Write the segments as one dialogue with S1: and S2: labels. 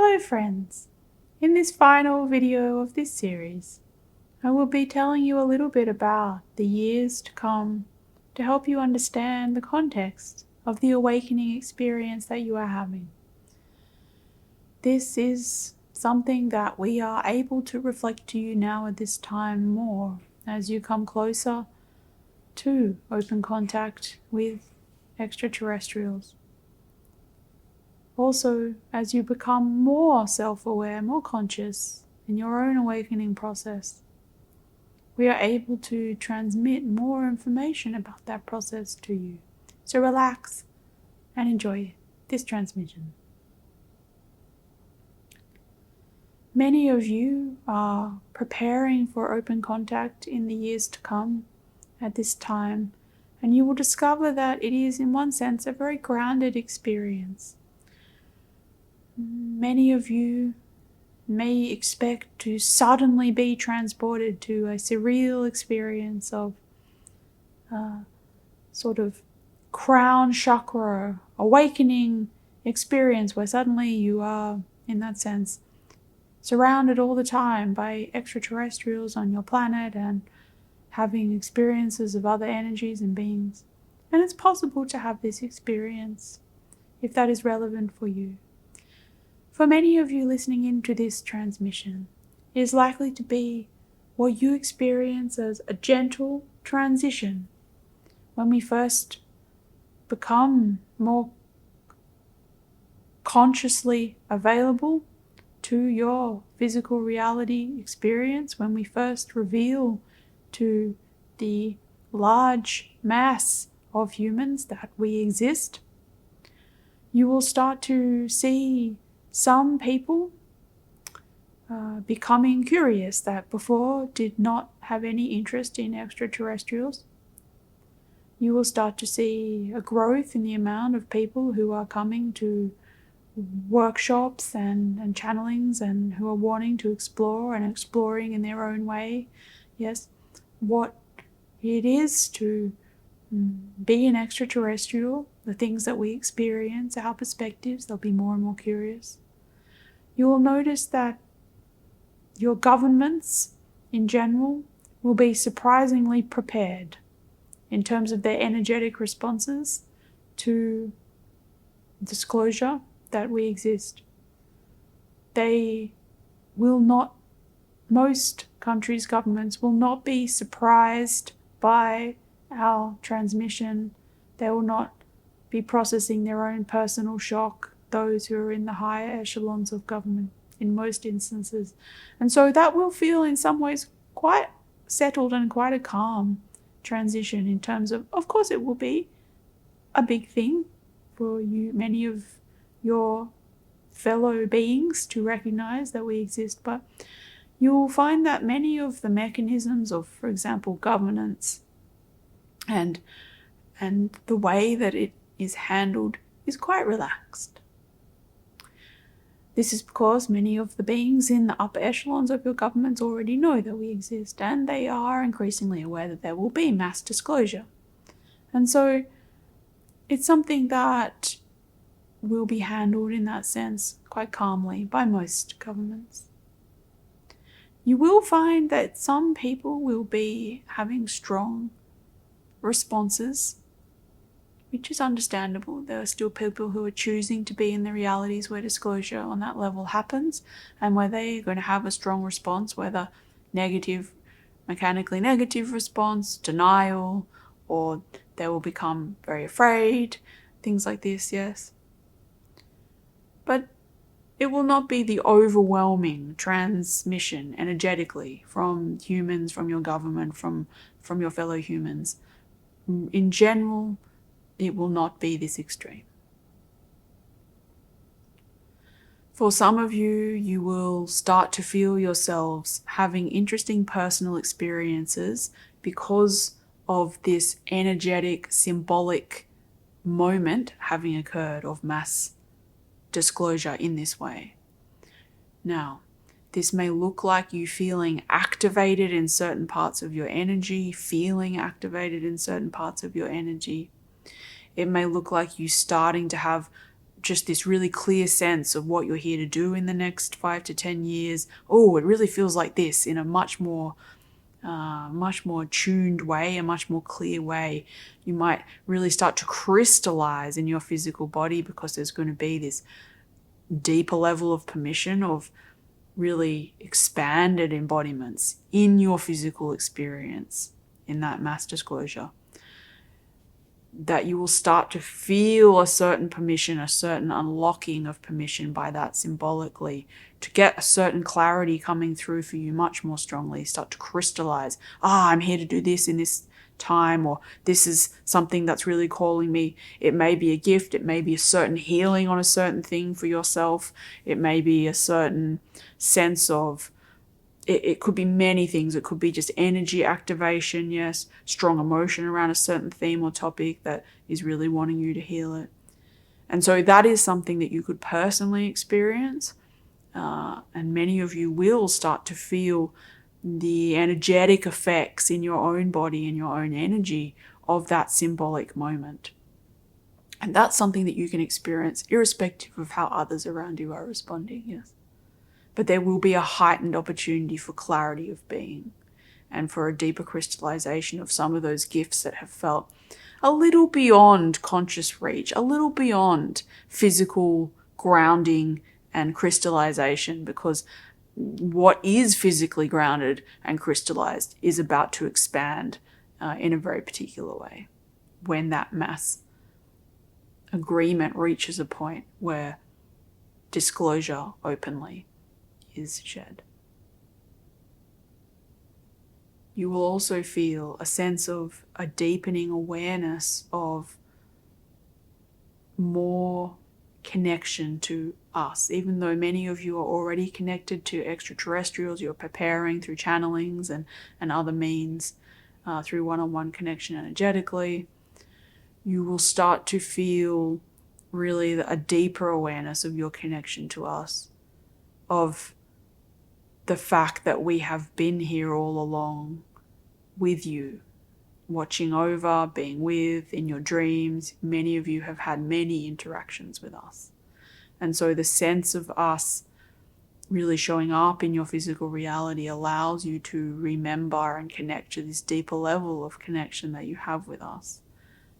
S1: Hello friends! In this final video of this series, I will be telling you a little bit about the years to come to help you understand the context of the awakening experience that you are having. This is something that we are able to reflect to you now at this time more as you come closer to open contact with extraterrestrials. Also, as you become more self-aware, more conscious in your own awakening process, we are able to transmit more information about that process to you. So relax and enjoy this transmission. Many of you are preparing for open contact in the years to come at this time, and you will discover that it is, in one sense, a very grounded experience. Many of you may expect to suddenly be transported to a surreal experience of sort of crown chakra awakening experience where suddenly you are, in that sense, surrounded all the time by extraterrestrials on your planet and having experiences of other energies and beings. And it's possible to have this experience if that is relevant for you. For many of you listening into this transmission, it is likely to be what you experience as a gentle transition when we first become more consciously available to your physical reality experience, when we first reveal to the large mass of humans that we exist. You will start to see some people becoming curious that before did not have any interest in extraterrestrials. You will start to see a growth in the amount of people who are coming to workshops and channelings and who are wanting to explore and exploring in their own way, yes, what it is to be an extraterrestrial, the things that we experience, our perspectives. They'll be more and more curious. You will notice that your governments in general will be surprisingly prepared in terms of their energetic responses to disclosure that we exist. They will not, most countries' governments will not be surprised by our transmission. They will not be processing their own personal shock, those who are in the higher echelons of government in most instances. And so that will feel in some ways quite settled and quite a calm transition in terms of course it will be a big thing for you, many of your fellow beings, to recognize that we exist, but you will find that many of the mechanisms of, for example, governance and the way that it is handled is quite relaxed. This is because many of the beings in the upper echelons of your governments already know that we exist, and they are increasingly aware that there will be mass disclosure. And so it's something that will be handled in that sense quite calmly by most governments. You will find that some people will be having strong responses, which is understandable. There are still people who are choosing to be in the realities where disclosure on that level happens, and where they are going to have a strong response, whether negative, mechanically negative response, denial, or they will become very afraid, things like this, yes. But it will not be the overwhelming transmission energetically from humans, from your government, from your fellow humans. In general, it will not be this extreme. For some of you, you will start to feel yourselves having interesting personal experiences because of this energetic, symbolic moment having occurred of mass disclosure in this way. Now, this may look like you feeling activated in certain parts of your energy, feeling activated in certain parts of your energy. It may look like you starting to have just this really clear sense of what you're here to do in the next 5 to 10 years. Oh, it really feels like this, in a much more tuned way, a much more clear way. You might really start to crystallize in your physical body, because there's going to be this deeper level of permission, of really expanded embodiments in your physical experience in that mass disclosure. That you will start to feel a certain permission, a certain unlocking of permission by that symbolically, to get a certain clarity coming through for you much more strongly, start to crystallize. I'm here to do this in this time, or this is something that's really calling me. It may be a gift, it may be a certain healing on a certain thing for yourself, it may be a certain sense of, it could be many things. It could be just energy activation, yes, strong emotion around a certain theme or topic that is really wanting you to heal it. And so that is something that you could personally experience, and many of you will start to feel the energetic effects in your own body and your own energy of that symbolic moment. And that's something that you can experience irrespective of how others around you are responding, yes. But there will be a heightened opportunity for clarity of being, and for a deeper crystallization of some of those gifts that have felt a little beyond conscious reach, a little beyond physical grounding and crystallization, because what is physically grounded and crystallized is about to expand in a very particular way when that mass agreement reaches a point where disclosure openly is shed. You will also feel a sense of a deepening awareness of more connection to us. Even though many of you are already connected to extraterrestrials, you're preparing through channelings and other means, through one-on-one connection energetically, you will start to feel really a deeper awareness of your connection to us, of the fact that we have been here all along with you, watching over, being with, in your dreams. Many of you have had many interactions with us. And so the sense of us really showing up in your physical reality allows you to remember and connect to this deeper level of connection that you have with us,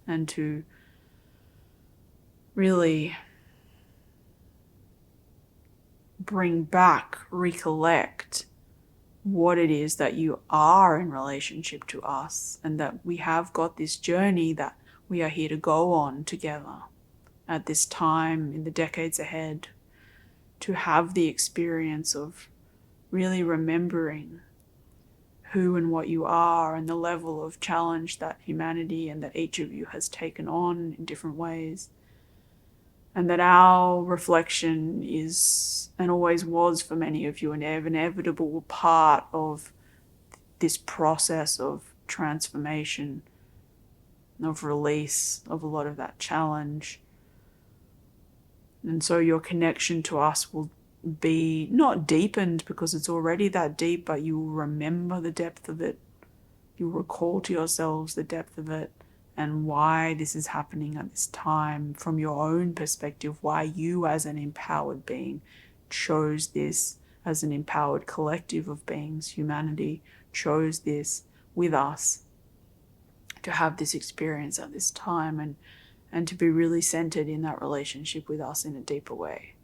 S1: and to really bring back, recollect what it is that you are in relationship to us, and that we have got this journey that we are here to go on together at this time in the decades ahead, to have the experience of really remembering who and what you are, and the level of challenge that humanity and that each of you has taken on in different ways. And that our reflection is, and always was for many of you, an inevitable part of this process of transformation, of release of a lot of that challenge. And so your connection to us will be not deepened because it's already that deep, but you will remember the depth of it. You'll recall to yourselves the depth of it, and why this is happening at this time from your own perspective, why you as an empowered being chose this, as an empowered collective of beings, humanity chose this with us, to have this experience at this time, and to be really centered in that relationship with us in a deeper way,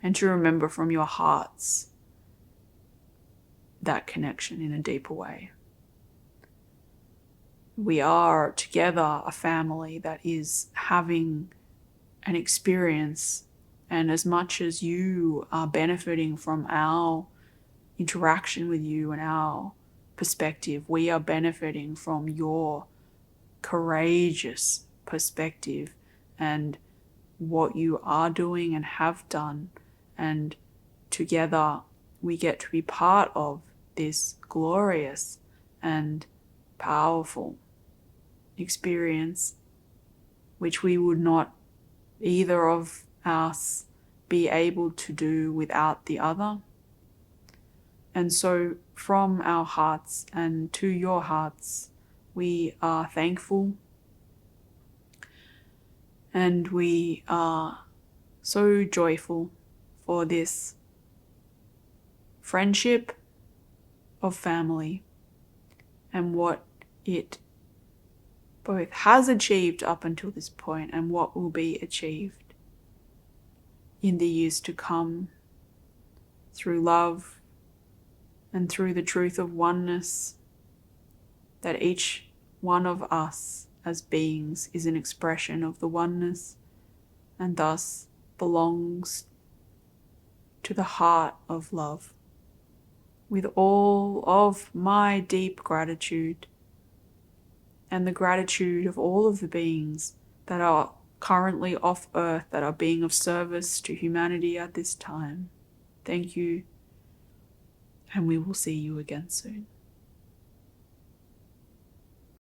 S1: and to remember from your hearts that connection in a deeper way. We are together a family that is having an experience, and as much as you are benefiting from our interaction with you and our perspective, we are benefiting from your courageous perspective and what you are doing and have done, and together we get to be part of this glorious and powerful experience, which we would not, either of us, be able to do without the other. And so from our hearts and to your hearts, we are thankful, and we are so joyful for this friendship of family and what it both has achieved up until this point and what will be achieved in the years to come through love and through the truth of oneness, that each one of us as beings is an expression of the oneness and thus belongs to the heart of love. With all of my deep gratitude and the gratitude of all of the beings that are currently off Earth that are being of service to humanity at this time. Thank you, and we will see you again soon.